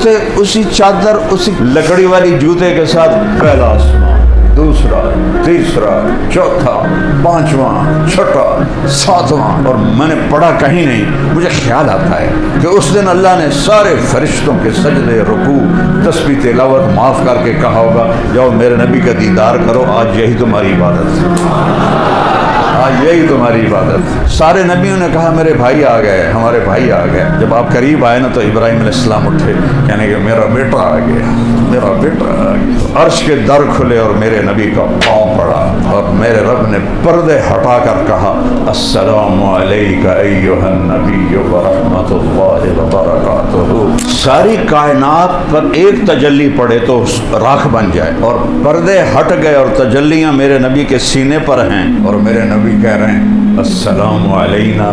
کرتے اسی چادر اسی لکڑی والی جوتے کے ساتھ پہلا آسمان، دوسرا، تیسرا، چوتھا، پانچواں، چھٹا، ساتواں، اور میں نے پڑھا کہیں نہیں۔ مجھے خیال آتا ہے کہ اس دن اللہ نے سارے فرشتوں کے سجدے، رکوع، تسبیح، تلاوت معاف کر کے کہا ہوگا جاؤ میرے نبی کا دیدار کرو، آج یہی تمہاری عبادت ہے، آج یہی تمہاری عبادت۔ سارے نبیوں نے کہا میرے بھائی آ گئے، ہمارے بھائی آ گئے۔ جب آپ قریب آئے نا تو ابراہیم علیہ السلام اٹھے، یعنی کہ میرا بیٹا آ گیا، میرا بیٹا آ گیا۔ عرش کے در کھلے اور میرے نبی کا پاؤں پڑا، اور میرے رب نے پردے ہٹا کر کہا السلام علیک ایھا النبی ورحمۃ اللہ وبرکاتہ۔ ساری کائنات پر ایک تجلی پڑے تو راکھ بن جائے، اور پردے ہٹ گئے اور تجلیاں میرے نبی کے سینے پر ہیں، اور میرے نبی کہہ رہے ہیں السلام علینا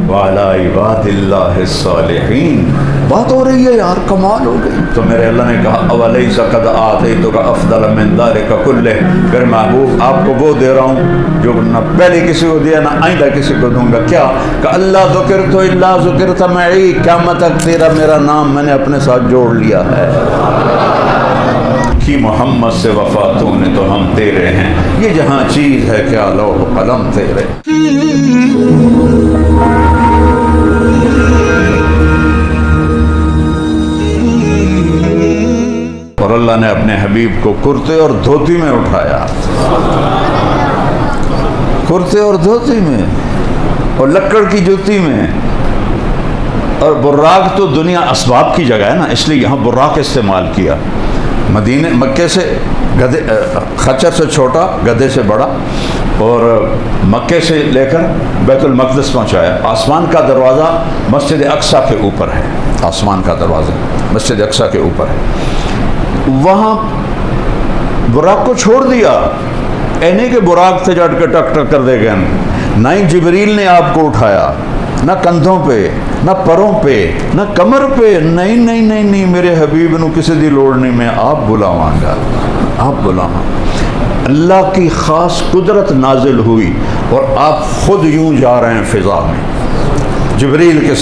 وعلی عباد اللہ الصالحین۔ بات ہو رہی ہے یار، کمال ہو گئی۔ تو میرے اللہ نے کہا اولیس قد آتیتک افضل من ذلک کلہ، پھر محبوب آپ کو وہ دے رہا ہوں جو نہ پہلے کسی کو دیا نہ آئندہ کسی کو دوں گا۔ کیا کہ اللہ ذکرت الا ذکرت معی، قیامت تک تیرا میرا نام میں نے اپنے ساتھ جوڑ لیا ہے۔ کہ محمد سے وفا تو نے تو ہم تیرے ہیں، یہ جہاں چیز ہے کیا لوح قلم تیرے۔ اور اللہ نے اپنے حبیب کو کرتے اور دھوتی میں اٹھایا، کرتے اور دھوتی میں، اور لکڑ کی جوتی میں۔ اور براق تو دنیا اسباب کی جگہ ہے نا، اس لیے یہاں براق استعمال کیا۔ مدینے مکے سے گدھے، خچر سے چھوٹا، گدھے سے بڑا، اور مکے سے لے کر بیت المقدس پہنچایا۔ آسمان کا دروازہ مسجد اقصیٰ کے اوپر ہے، آسمان کا دروازہ مسجد اقصیٰ کے اوپر ہے۔ وہاں براق کو چھوڑ دیا، نہیں کہ براق سے جٹ کے ٹک ٹک کر دے گئے، نہ ہی جبریل نے آپ کو اٹھایا، نہ کندھوں پہ، نہ پروں پہ، نہ کمر پہ، نہیں نہیں نہیں نہیں، میرے حبیب نو کسی دی لوڑ نہیں، میں آپ بلاواں گا، آپ بلاواں۔ اللہ کی خاص قدرت نازل ہوئی اور آپ خود یوں جا رہے ہیں فضا میں جبریل کے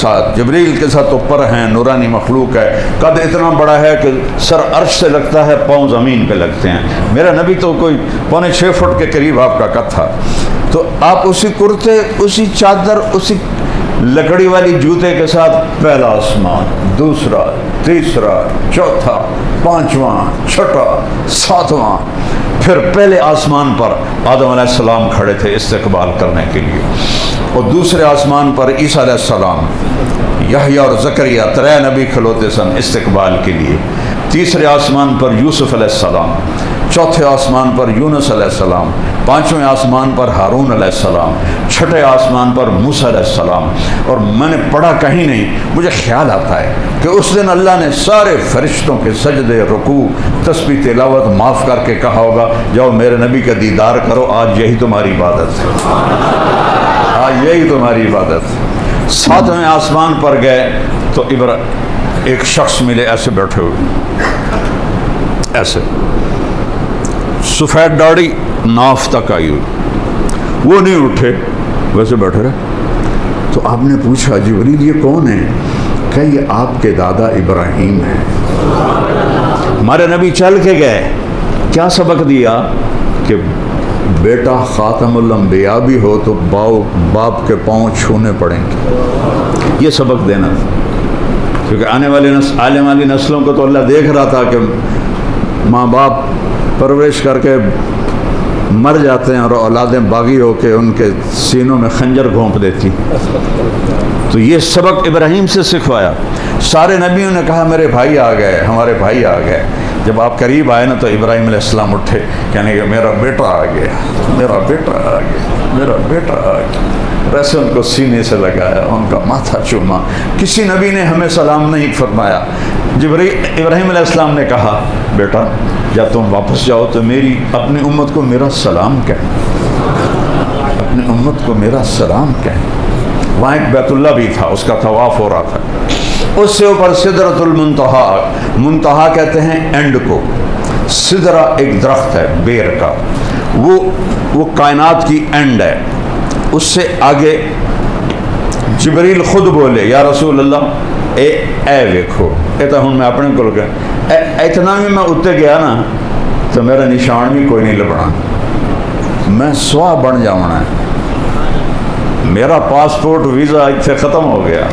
ساتھ اوپر ہیں، نورانی مخلوق ہے، قد اتنا بڑا ہے کہ سر عرش سے لگتا ہے، پاؤں زمین پہ لگتے ہیں۔ میرا نبی تو کوئی 5.25 فٹ کے قریب آپ کا قد تھا۔ تو آپ اسی کرتے، اسی چادر، اسی لکڑی والی جوتے کے ساتھ پہلا آسمان، دوسرا، تیسرا، چوتھا، پانچواں، چھٹا، ساتواں، پھر پہلے آسمان پر آدم علیہ السلام کھڑے تھے استقبال کرنے کے لیے، اور دوسرے آسمان پر عیسیٰ علیہ السلام، یحییٰ اور زکریا 3 نبی کھلوتے سن استقبال کے لیے۔ تیسرے آسمان پر یوسف علیہ السلام، چوتھے آسمان پر یونس علیہ السلام، 5ویں آسمان پر ہارون علیہ السلام، چھٹے آسمان پر موسیٰ علیہ السلام۔ اور میں نے پڑھا کہیں نہیں، مجھے خیال آتا ہے کہ اس دن اللہ نے سارے فرشتوں کے سجدے، رکوع، تسبیح، تلاوت معاف کر کے کہا ہوگا جاؤ میرے نبی کا دیدار کرو، آج یہی تمہاری عبادت ہے، آج یہی تمہاری عبادت ہے۔ 7ویں آسمان پر گئے تو ایک شخص ملے، ایسے بیٹھے ہوئے، ایسے سفید داڑھی ناف تک آئی ہوئی، وہ نہیں اٹھے، ویسے بیٹھے رہے۔ تو آپ نے پوچھا جبریل یہ کون ہے؟ کہ یہ آپ کے دادا ابراہیم ہیں۔ ہمارے نبی چل کے گئے، کیا سبق دیا کہ بیٹا خاتم الانبیاء بھی ہو تو باپ کے پاؤں چھونے پڑیں گے، یہ سبق دینا تھا۔ کیونکہ آنے والی نسلوں کو تو اللہ دیکھ رہا تھا کہ ماں باپ پرورش کر کے مر جاتے ہیں اور اولادیں باغی ہو کے ان کے سینوں میں خنجر گھونپ دیتی، تو یہ سبق ابراہیم سے سکھوایا۔ سارے نبیوں نے کہا میرے بھائی آ گئے، ہمارے بھائی آ گئے۔ جب آپ قریب آئے نا تو ابراہیم علیہ السلام اٹھے، یعنی کہ میرا بیٹا آ گیا، میرا بیٹا آ گیا، میرا بیٹا آ گیا۔ ویسے ان کو سینے سے لگایا، ان کا ماتھا چوما۔ کسی نبی نے ہمیں سلام نہیں فرمایا۔ ابراہیم علیہ السلام نے کہا بیٹا جب تم واپس جاؤ تو میری اپنی امت کو میرا سلام کہہ، اپنی امت کو میرا سلام کہہ۔ وہاں ایک بیت اللہ بھی تھا، اس کا طواف ہو رہا تھا، اس سے اوپر سدرۃ المنتہا، منتہا کہتے ہیں اینڈ کو، سدرہ ایک درخت ہے بیر کا، وہ کائنات کی اینڈ ہے۔ اس سے آگے جبریل خود بولے یا رسول اللہ اے ویکھو یہ تو ہوں میں اپنے کو گیا اتنا بھی میں اتنے گیا نا تو میرا نشان بھی کوئی نہیں لبنا، میں سواہ بن جانا ہے، میرا پاسپورٹ ویزا اتنے ختم ہو گیا۔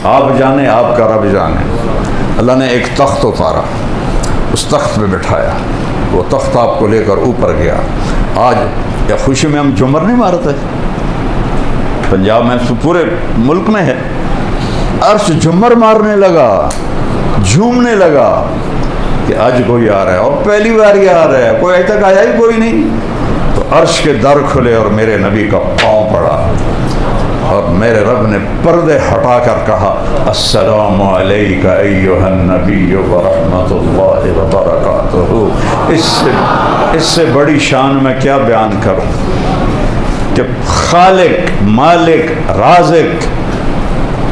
آپ جانے آپ کا رب جانے۔ اللہ نے ایک تخت اتارا، اس تخت پہ بٹھایا، وہ تخت آپ کو لے کر اوپر گیا۔ آج یا خوشی میں ہم جھومر نہیں مارتے، پنجاب میں پورے ملک میں ہے، عرش جھومر مارنے لگا، جھومنے لگا کہ آج کوئی آ رہا ہے، اور پہلی بار یہ آ رہا ہے، کوئی اج تک آیا ہی کوئی نہیں۔ تو عرش کے در کھلے اور میرے نبی کا پاؤں پڑا، اور میرے رب نے پردے ہٹا کر کہا السلام علیک ایھا النبی ورحمۃ اللہ وبرکاتہ۔ اس سے بڑی شان میں کیا بیان کروں کہ خالق، مالک، رازق،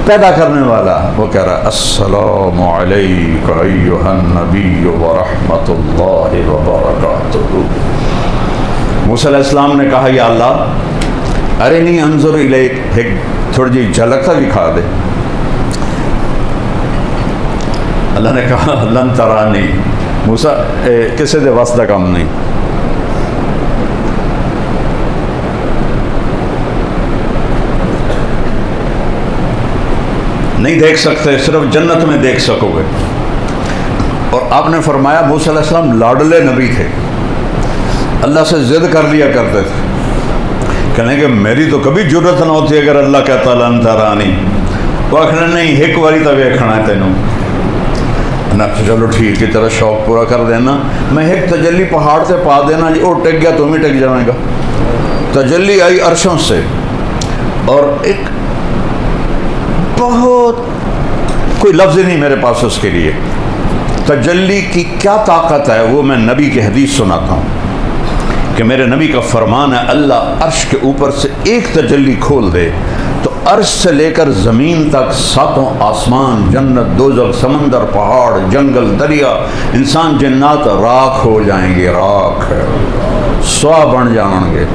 پیدا کرنے والا وہ کہہ رہا ہے السلام علیک ایھا النبی ورحمۃ اللہ وبرکاتہ۔ موسیٰ علیہ السلام نے کہا یا اللہ ارنی انظر الیک، ایک تھوڑی جی جھلک سا دکھا دے۔ اللہ نے کہا لن ترانی، موسیٰ کسی دے واسطہ کام نہیں، نہیں دیکھ سکتے، صرف جنت میں دیکھ سکو گے۔ اور آپ نے فرمایا موسیٰ علیہ السلام لاڈلے نبی تھے، اللہ سے ضد کر لیا کرتے تھے، کہنے کہ میری تو کبھی جرت نہ ہوتی اگر اللہ کہتا لن ترانی، وہ آخر نہیں ایک باری تو ویکھنا ہے تینوں نہ، چلو ٹھیک ہے تیرا شوق پورا کر دینا، میں ایک تجلی پہاڑ سے پا دینا جی، وہ ٹک گیا تم ہی ٹک جائے گا۔ تجلی آئی عرشوں سے، اور ایک بہت کوئی لفظ نہیں میرے پاس اس کے لیے، تجلی کی کیا طاقت ہے وہ میں نبی کی حدیث سناتا ہوں کہ میرے نبی کا فرمان ہے اللہ عرش کے اوپر سے ایک تجلی کھول دے تو عرش سے لے کر زمین تک ساتوں آسمان، جنت، دوزخ، سمندر، پہاڑ، جنگل، دریا، انسان، جنات راکھ ہو جائیں گے، راکھ سوا بن جائیں گے۔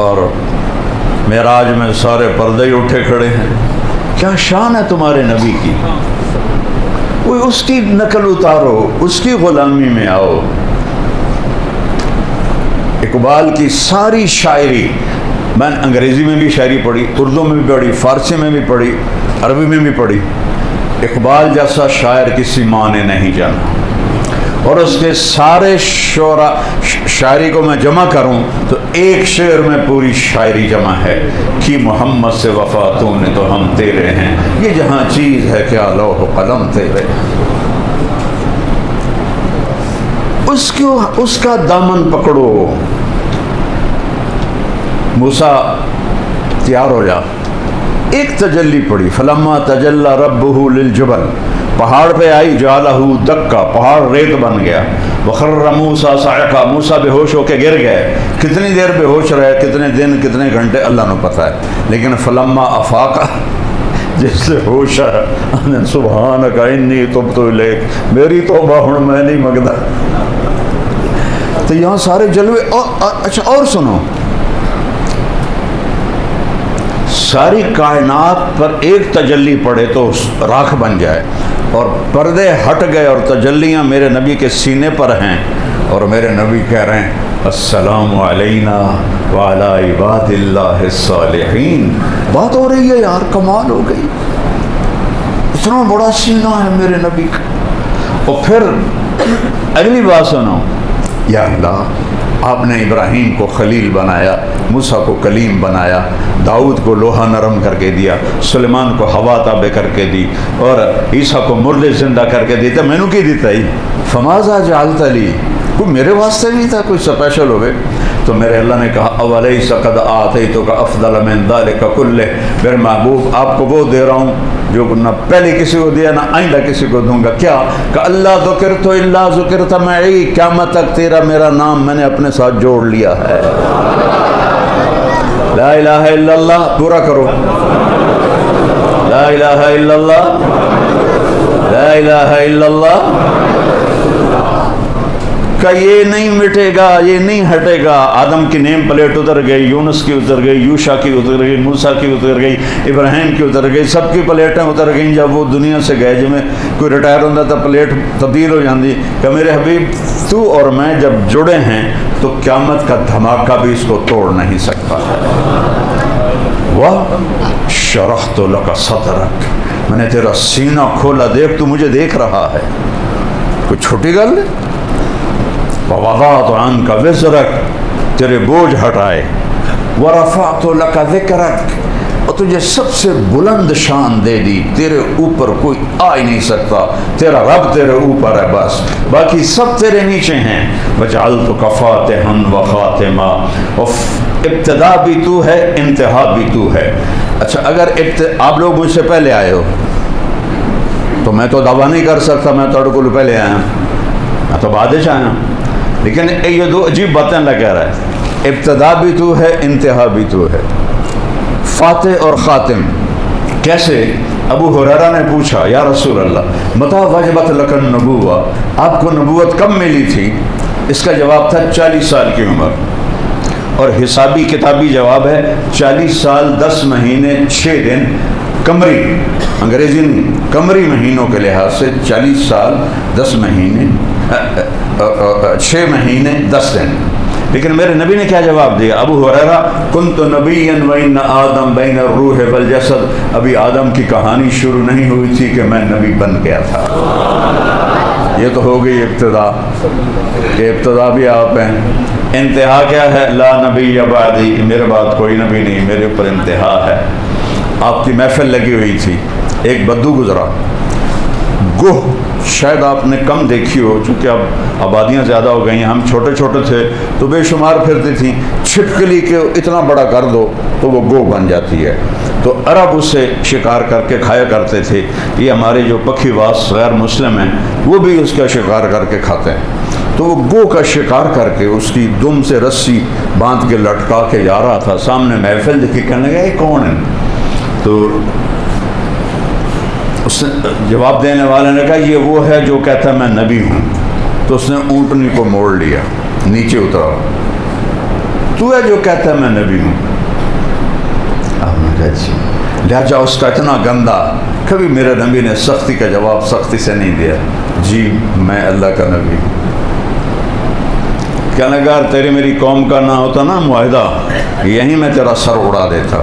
اور معراج میں سارے پردے ہی اٹھے کھڑے ہیں، کیا شان ہے تمہارے نبی کی، کوئی اس کی نقل اتارو، اس کی غلامی میں آؤ۔ اقبال کی ساری شاعری میں نے انگریزی میں بھی شاعری پڑھی، اردو میں بھی پڑھی، فارسی میں بھی پڑھی، عربی میں بھی پڑھی، اقبال جیسا شاعر کسی ماں نے نہیں جانا۔ اور اس کے سارے شاعری کو میں جمع کروں تو ایک شعر میں پوری شاعری جمع ہے کہ محمد سے وفا تو نے تو ہم تیرے ہیں، یہ جہاں چیز ہے کیا لوح و قلم تیرے۔ اس کا دامن پکڑو۔ موسیٰ تیار ہو جا، ایک تجلی پڑی، فلما تجلی ربہ للجبل، پہاڑ پہ آئی، جعلہ دکا، پہاڑ ریت بن گیا، وخر موسیٰ صعقا، موسیٰ بے ہوش ہو کے گر گئے۔ کتنی دیر بے ہوش رہے، کتنے دن، کتنے گھنٹے، اللہ نے پتہ ہے، لیکن فلما افاقا، جس سے ہوش ہے، سبحانک انی تبت الیک، میری توبہ ہن میں نہیں منگدا۔ تو یہاں سارے جلوے، اچھا اور سنو، ساری کائنات پر ایک تجلی پڑے تو راکھ بن جائے، اور پردے ہٹ گئے اور تجلیاں میرے نبی کے سینے پر ہیں، اور میرے نبی کہہ رہے ہیں السلام علینا وعلی عباد اللہ الصالحین۔ بات ہو رہی ہے یار، کمال ہو گئی، اتنا بڑا سینہ ہے میرے نبی کا۔ اور پھر اگلی بات سنو، یا اللہ آپ نے ابراہیم کو خلیل بنایا، موسیٰ کو کلیم بنایا، داؤد کو لوہا نرم کر کے دیا، سلیمان کو ہوا تابع کر کے دی، اور عیسیٰ کو مردے زندہ کر کے دیتا، میں نے کی دیتا ہی، فماذا جعلت لی، کوئی میرے واسطے نہیں تھا کوئی اسپیشل ہوئے؟ تو میرے اللہ نے کہا اولیس قد آتیتک افضل من ذلک کلہ، میرے محبوب آپ کو وہ دے رہا ہوں جو نہ پہلے کسی کو دیا نہ آئندہ کسی کو دوں گا۔ کیا کہ اللہ ذکرت الا ذکرت معی، قیامت تک تیرا میرا نام میں نے اپنے ساتھ جوڑ لیا ہے۔ لا الہ الا اللہ پورا کرو، لا الہ الا اللہ، لا الہ الا اللہ۔ کہ یہ نہیں مٹے گا، یہ نہیں ہٹے گا۔ آدم کی نیم پلیٹ اتر گئی، یونس کی اتر گئی، یوشا کی اتر گئی، موسیٰ کی اتر گئی، ابراہیم کی اتر گئی، سب کی پلیٹیں اتر گئیں۔ جب وہ دنیا سے گئے، جب میں کوئی ریٹائر ہوتا تھا پلیٹ تبدیل ہو جاتی کہ میرے حبیب تو اور میں جب جڑے ہیں تو قیامت کا دھماکہ بھی اس کو توڑ نہیں سکتا ہے۔ وَشَرَحْتُ لَكَ صَدْرَكَ، میں نے تیرا سینہ کھولا، دیکھ تو مجھے دیکھ رہا ہے، کوئی چھوٹی گل ہے۔ وَوَضَعْتُ عَنْكَ وِزْرَكَ، تیرے بوجھ ہٹائے۔ وَرَفَعْتُ لَكَ ذِكْرَكَ، اور تجھے سب سے بلند شان دے دی، تیرے اوپر کوئی آ ہی نہیں سکتا، تیرا رب تیرے اوپر ہے، بس باقی سب تیرے نیچے ہیں۔ وَجَعَلْتُكَ فَاتِحًا وَخَاتِمًا، ابتدا بھی تو ہے، انتہا بھی تو ہے۔ اچھا اگر آپ لوگ مجھ سے پہلے آئے ہو تو میں تو دعویٰ نہیں کر سکتا میں تھوڑے کو پہلے آیا ہوں، میں تو بعد سے آیا ہوں، لیکن یہ دو عجیب باتیں اللہ کہہ رہا ہے، ابتدا بھی تو ہے، انتہا بھی تو ہے۔ فاتح اور خاتم کیسے؟ ابو ہریرہ نے پوچھا یا رسول اللہ متى وجبت لک النبوہ، آپ کو نبوت کب ملی تھی؟ اس کا جواب تھا 40 سال کی عمر، اور حسابی کتابی جواب ہے 40 سال 10 مہینے 6 دن قمری، انگریزی نہیں، قمری مہینوں کے لحاظ سے 40 سال 10 مہینے 6 مہینے 10 دن۔ لیکن میرے نبی نے کیا جواب دیا؟ ابو ہریرہ کنت نبیا وان آدم بین الروح والجسد، ابھی آدم کی کہانی شروع نہیں ہوئی تھی کہ میں نبی بن گیا تھا۔ یہ تو ہو گئی ابتدا، کہ ابتدا بھی آپ ہیں، انتہا کیا ہے؟ لا نبی بعدی، میرے بعد کوئی نبی نہیں، میرے اوپر انتہا ہے۔ آپ کی محفل لگی ہوئی تھی، ایک بدو گزرا، گوہ شاید آپ نے کم دیکھی ہو، چونکہ اب آبادیاں زیادہ ہو گئی ہیں، ہم چھوٹے چھوٹے تھے تو بے شمار پھرتی تھیں، چھپکلی کے اتنا بڑا کر دو تو وہ گوہ بن جاتی ہے، تو عرب اس سے شکار کر کے کھایا کرتے تھے۔ یہ ہمارے جو پکھی واس غیر مسلم ہیں وہ بھی اس کا شکار کر کے کھاتے ہیں۔ تو وہ گو کا شکار کر کے اس کی دم سے رسی باندھ کے لٹکا کے جا رہا تھا، سامنے محفل دیکھی، کہنے لگا یہ کون ہے؟ تو اس نے جواب دینے والے نے کہا یہ وہ ہے جو کہتا ہے میں نبی ہوں۔ تو اس نے اونٹنی کو موڑ لیا، نیچے اترا، تو ہے جو کہتا ہے میں نبی ہوں؟ آپ نے کہا جی، لہجہ اس کا اتنا گندا، کبھی میرے نبی نے سختی کا جواب سختی سے نہیں دیا، جی میں اللہ کا نبی ہوں۔ کہنے لگا تیری میری قوم کا نہ ہوتا نا معاہدہ، یہیں میں تیرا سر اڑا دیتا۔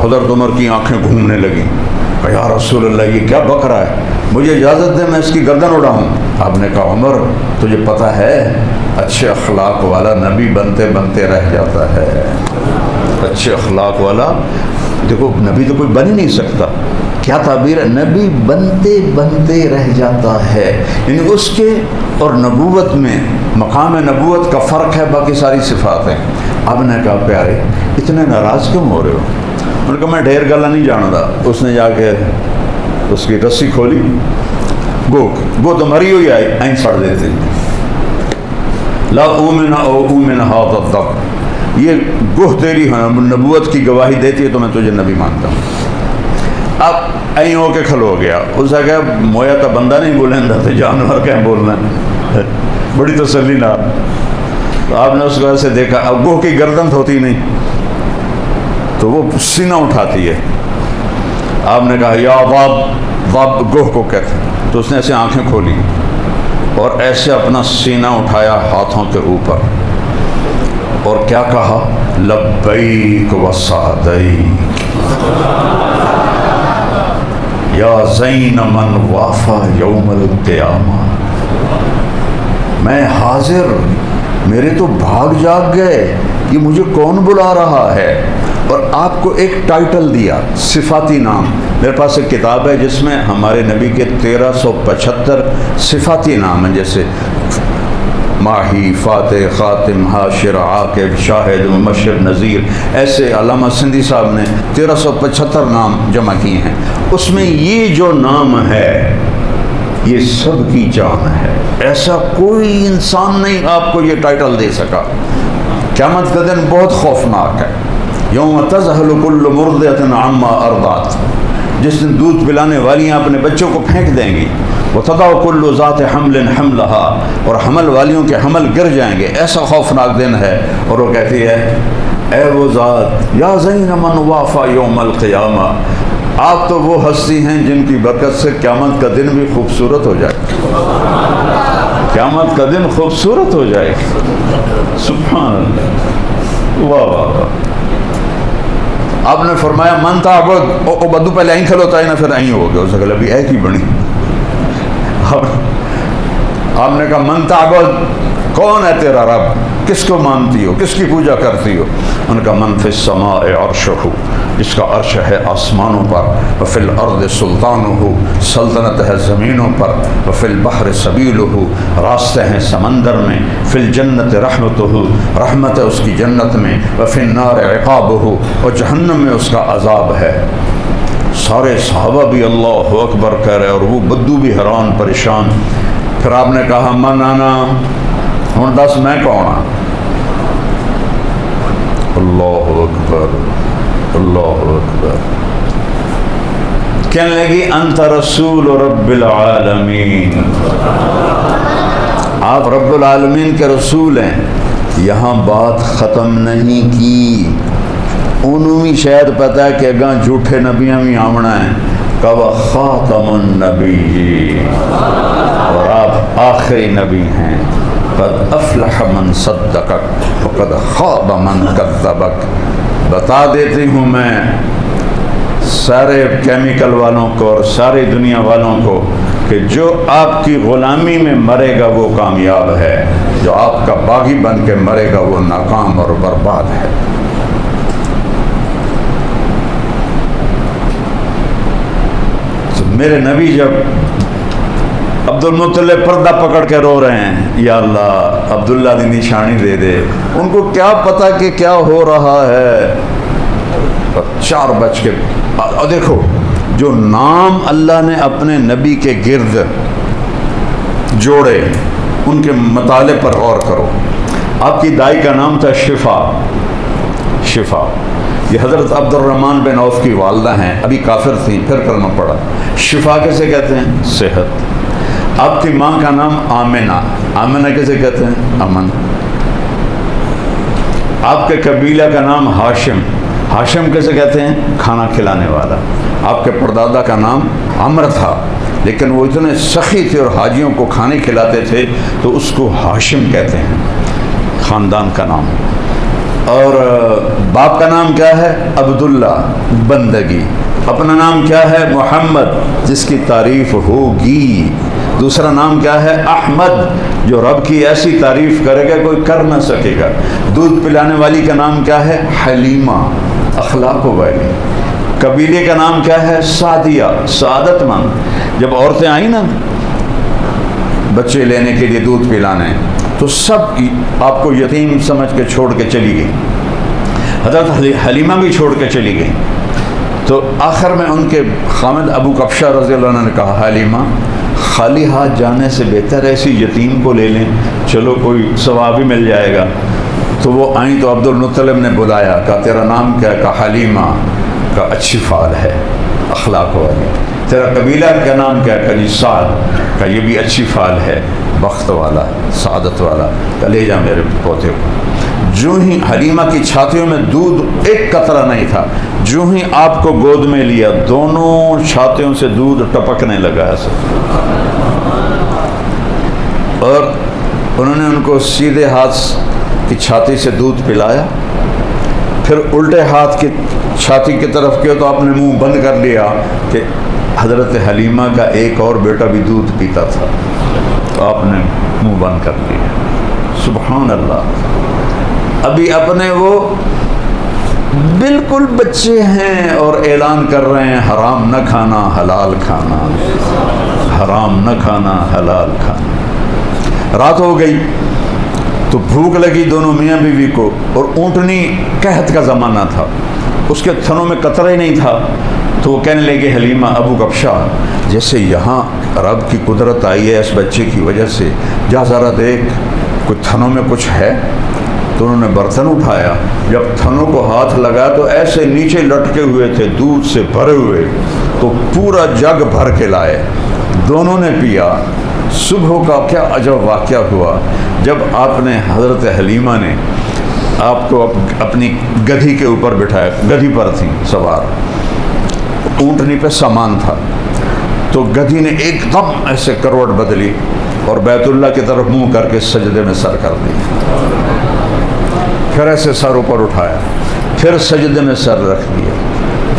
حضرت عمر کی آنکھیں گھومنے لگیں، یا رسول اللہ یہ کیا بک رہا ہے، مجھے اجازت دے میں اس کی گردن اڑاؤں۔ آپ نے کہا عمر تجھے پتہ ہے اچھے اخلاق والا نبی بنتے بنتے رہ جاتا ہے، اچھے اخلاق والا، دیکھو نبی تو کوئی بن ہی نہیں سکتا، کیا تعبیر ہے، نبی بنتے بنتے رہ جاتا ہے، یعنی اس کے اور نبوت میں مقام نبوت کا فرق ہے، باقی ساری صفات ہیں۔ آپ نے کہا پیارے اتنے ناراض کیوں ہو رہے ہو؟ انہوں نے کہا میں ڈھیر گلا نہیں جانتا۔ اس نے جا کے اس کی رسی کھولی، گو تو مری ہوئی آئی، این سڑ دیتے، لا اومن او اومن هذا الضب، یہ گوہ تیری نبوت کی گواہی دیتی ہے تو میں تجھے نبی مانتا ہوں۔ اب این ہو کے کھلو گیا، اس نے کہا مویا تو بندہ نہیں بولیں تھے، جانور کیا بولنا ہے، بڑی تسلی نہ۔ تو آپ نے اس کو ایسے دیکھا، اب گوہ کی گردن ہوتی نہیں تو وہ سینہ اٹھاتی ہے۔ آپ نے کہا یا ضب گوہ کو کہتے ہیں، تو اس نے ایسے آنکھیں کھولی اور ایسے اپنا سینہ اٹھایا ہاتھوں کے اوپر اور کیا کہا، لبیک و سعدیک یا زین من وافا یوم القیامہ، میں حاضر، میرے تو بھاگ جاگ گئے، یہ مجھے کون بلا رہا ہے؟ اور آپ کو ایک ٹائٹل دیا، صفاتی نام۔ میرے پاس ایک کتاب ہے جس میں ہمارے نبی کے 1375 صفاتی نام ہیں، جیسے ماہی، فاتح، خاتم، حاشر، عاقب، شاہد، مبشر، نذیر، ایسے علامہ سندھی صاحب نے 1375 نام جمع کیے ہیں۔ اس میں یہ جو نام ہے یہ سب کی جان ہے، ایسا کوئی انسان نہیں آپ کو یہ ٹائٹل دے سکا۔ قیامت کا دن بہت خوفناک ہے، یوم تذہل کل مرضعۃ عما ارضعت، جس دن دودھ پلانے والیاں اپنے بچوں کو پھینک دیں گی، وتضع كل ذات حمل حملها، اور حمل والیوں کے حمل گر جائیں گے، ایسا خوفناک دن ہے۔ اور وہ کہتی ہے اے وہ ذات یا زین من وافا یوم القیامہ، آپ تو وہ ہستی ہیں جن کی برکت سے قیامت کا دن بھی خوبصورت ہو جائے، قیامت کا دن خوبصورت ہو جائے۔ سبحان اللہ، واہ واہ واہ۔ آپ نے فرمایا من تعبد، او بدو پہلے این کھلوتا ہے نا، پھر این ہو گیا، اس نے کہا ابھی ایک ہی بنی۔ آپ نے کہا من تعبد، کون ہے تیرا رب، کس کو مانتی ہو، کس کی پوجا کرتی ہو؟ ان کا من فی السماء عرشہ، جس کا عرش ہے آسمانوں پر، وفی الارض سلطانہ، سلطنت ہے زمینوں پر، وفی البحر سبیلہ، راستے ہیں سمندر میں، فی الجنت رحمتہ، رحمت ہے اس کی جنت میں، وفی النار عقابہ، اور جہنم میں اس کا عذاب ہے۔ سارے صحابہ بھی اللہ اکبر کہہ رہے اور وہ بدو بھی حیران پریشان۔ پھر آپ نے کہا من انا، ہن دس میں کون ہاں؟ اللہ اکبر، اللہ اکبر۔ کہنے لگی انت رسول رب العالمین، آپ رب العالمین کے رسول ہیں۔ یہاں بات ختم نہیں کی، انہوں بھی شاید پتہ ہے کہ اگاں جھوٹے نبیاں بھی آمنا ہے، کب خاتم النبی، اور آپ آخری نبی ہیں۔ قد افلح من صدقک وقد خاب من کذبک۔ بتا دیتی ہوں میں سارے کیمیکل والوں کو اور ساری دنیا والوں کو کہ جو آپ کی غلامی میں مرے گا وہ کامیاب ہے، جو آپ کا باغی بن کے مرے گا وہ ناکام اور برباد ہے۔ میرے نبی جب عبد المطلب پردہ پکڑ کے رو رہے ہیں، یا اللہ عبداللہ دی نشانی دے دے، ان کو کیا پتا کہ کیا ہو رہا ہے۔ 4 بج کے، اور دیکھو جو نام اللہ نے اپنے نبی کے گرد جوڑے ان کے مطالعے پر غور کرو۔ آپ کی دائی کا نام تھا شفا، شفا، یہ حضرت عبد الرحمن بن عوف کی والدہ ہیں، ابھی کافر تھیں پھر کلمہ پڑھا۔ شفا کیسے کہتے ہیں؟ صحت۔ آپ کی ماں کا نام آمنہ، آمنہ کیسے کہتے ہیں؟ امن۔ آپ کے قبیلہ کا نام ہاشم، ہاشم کیسے کہتے ہیں؟ کھانا کھلانے والا۔ آپ کے پردادا کا نام عمر تھا، لیکن وہ اتنے سخی تھے اور حاجیوں کو کھانے کھلاتے تھے تو اس کو ہاشم کہتے ہیں، خاندان کا نام۔ اور باپ کا نام کیا ہے؟ عبداللہ، بندگی۔ اپنا نام کیا ہے؟ محمد، جس کی تعریف ہوگی۔ دوسرا نام کیا ہے؟ احمد، جو رب کی ایسی تعریف کرے گا کوئی کر نہ سکے گا۔ دودھ پلانے والی کا نام کیا ہے؟ حلیمہ، اخلاق والی۔ قبیلے کا نام کیا ہے؟ سعدیہ، سعادت مند۔ جب عورتیں آئیں نا بچے لینے کے لیے دودھ پلانے تو سب آپ کو یتیم سمجھ کے چھوڑ کے چلی گئی، حضرت حلیمہ بھی چھوڑ کے چلی گئی۔ تو آخر میں ان کے خامد ابو کبشہ رضی اللہ عنہ نے کہا حلیمہ خالی ہاتھ جانے سے بہتر ہے اسی یتیم کو لے لیں، چلو کوئی ثواب بھی مل جائے گا۔ تو وہ آئیں تو عبد المطلب نے بلایا، کہا تیرا نام کیا ہے؟ کہا حلیمہ۔ کہا اچھی فال ہے، اخلاق والی۔ تیرا قبیلہ کا نام کیا ہے؟ کہا جی سعد۔ کہا یہ بھی اچھی فال ہے، بخت والا، سعادت والا۔ کہا لے جا میرے پوتے کو۔ جو ہی حلیمہ کی چھاتیوں میں دودھ ایک قطرہ نہیں تھا، جو ہی آپ کو گود میں لیا دونوں چھاتیوں سے دودھ ٹپکنے لگا ایسا۔ اور انہوں نے ان کو سیدھے ہاتھ کی چھاتی سے دودھ پلایا، پھر الٹے ہاتھ کی چھاتی کی طرف کیا تو آپ نے منہ بند کر لیا کہ حضرت حلیمہ کا ایک اور بیٹا بھی دودھ پیتا تھا، تو آپ نے منہ بند کر لیا۔ سبحان اللہ۔ ابھی اپنے وہ بالکل بچے ہیں اور اعلان کر رہے ہیں حرام نہ کھانا حلال کھانا، حرام نہ کھانا حلال کھانا۔ رات ہو گئی تو بھوک لگی دونوں میاں بیوی کو، اور اونٹنی قحط کا زمانہ تھا، اس کے تھنوں میں قطرہ ہی نہیں تھا۔ تو وہ کہنے لگے حلیمہ ابو کبشہ جیسے یہاں رب کی قدرت آئی ہے اس بچے کی وجہ سے، جا ذرا دیکھ کوئی تھنوں میں کچھ ہے۔ تو انہوں نے برتن اٹھایا، جب تھنوں کو ہاتھ لگایا تو ایسے نیچے لٹکے ہوئے تھے دودھ سے بھرے ہوئے، تو پورا جگ بھر کے لائے، دونوں نے پیا۔ صبح کا کیا عجب واقعہ ہوا، جب آپ نے حضرت حلیمہ نے آپ کو اپنی گدھی کے اوپر بٹھایا، گدھی پر تھیں سوار، اونٹنی پہ سامان تھا، تو گدھی نے ایک دم ایسے کروٹ بدلی اور بیت اللہ کی طرف منہ کر کے سجدے میں سر کر دی، پھر ایسے سر اوپر اٹھایا، پھر سجدے میں سر رکھ دیا،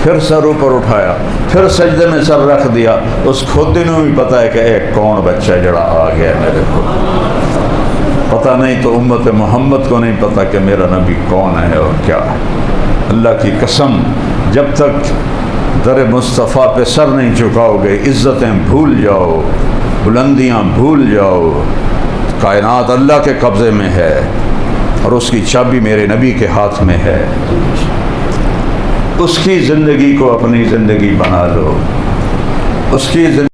پھر سر اوپر اٹھایا، پھر سجدے میں سر رکھ دیا۔ اس کھوتے نے بھی پتا ہے کہ ایک کون بچہ جڑا آ گیا میرے کو، پتہ نہیں تو امت محمد کو نہیں پتا کہ میرا نبی کون ہے اور کیا ہے۔ اللہ کی قسم، جب تک در مصطفیٰ پہ سر نہیں چکاؤ گے، عزتیں بھول جاؤ، بلندیاں بھول جاؤ۔ کائنات اللہ کے قبضے میں ہے اور اس کی چابی میرے نبی کے ہاتھ میں ہے۔ اس کی زندگی کو اپنی زندگی بنا لو، اس کی